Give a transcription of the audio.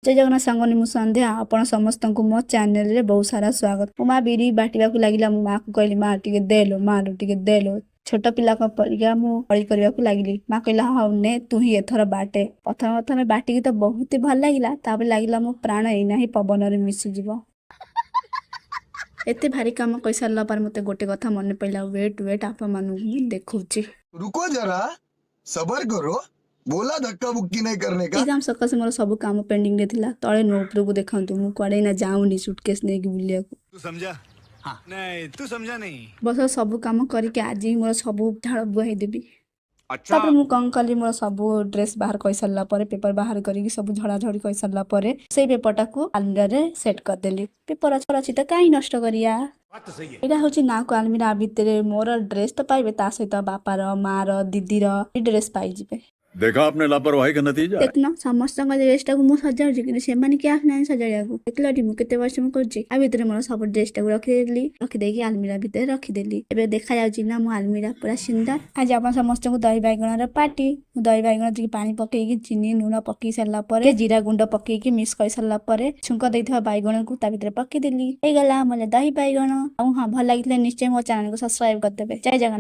जय जगन्नाथ सांगनी मु संध्या आपण समस्त को मो चैनल रे बहुत सारा स्वागत। मो माँ बिरी बाटिबा को लागिला मो माँ को कहली माँ टिके देलो माँ टिके देलो छोट पिला को परिया मु हळी करबा को लागिली। माँ कहला हाउ ने तू ही एथर बाटे प्रथम प्रथम बाटिकी तो बहुत ही भल लागिला तापर लागिला मो प्राण एना ही पवन रे मिसि जीवो। एते भारी काम कई सारला पर मते गोटे कथा मन पइला वेट वेट आपा मानु देखौची। रुको जरा सबर करो बोला धक्का बुक्की नहीं करने का। ई काम सकासे मोर सब काम पेंडिंग रे थिला तळे नो उपरो को देखंतु मु कुआडे ना जाउनी सूटकेस नै कि बुलिया को। तू समझा? हाँ नहीं तू समझा नहीं। बस सब काम करके आज ही मोर सब झाड़ बुआई देबी। अच्छा तापर मु कौन कली मोर सब ड्रेस बाहर कर सारला परे पेपर बाहर करी सब झड़ा झड़ी कर सारला परे से पेपरटा को अलमीरा रे सेट कर देली। पेपर अच्छा अछि त काई नष्ट करिया। बात तो सही है। एटा होची ना को अलमीरा भितरे मोर ड्रेस तो पाइबे ता सहित बापार मार दीदीर ड्रेस पाई जिबे। देखा आपने लापरवाही का नतीजा। देखना समस्त ड्रेसटा को मु सजाउची कि सेमाने क्या आफना सजाइया को देखलाटी मु केते वर्ष मु करची आ भितरे मोर सब ड्रेसटा को रखि देकी अलमीरा भितरे रखि देली। एबे देखा जाउची ना मु अलमीरा पूरा सुंदर। आज आपण समस्त को दही बाइगण रे पार्टी दही बाइगण जी पानी पकेई चिनी लूण पकेई सारला परे जीरा गुंड पकेई कि मिक्स कर सारला परे छुंक देइथवा बाइगण को ता भितरे पकेई देली। ए गला हमले दही बाइगण। हां भल लागितले निश्चय मो चैनल को सब्सक्राइब कर देबे। जय जगन्नाथ।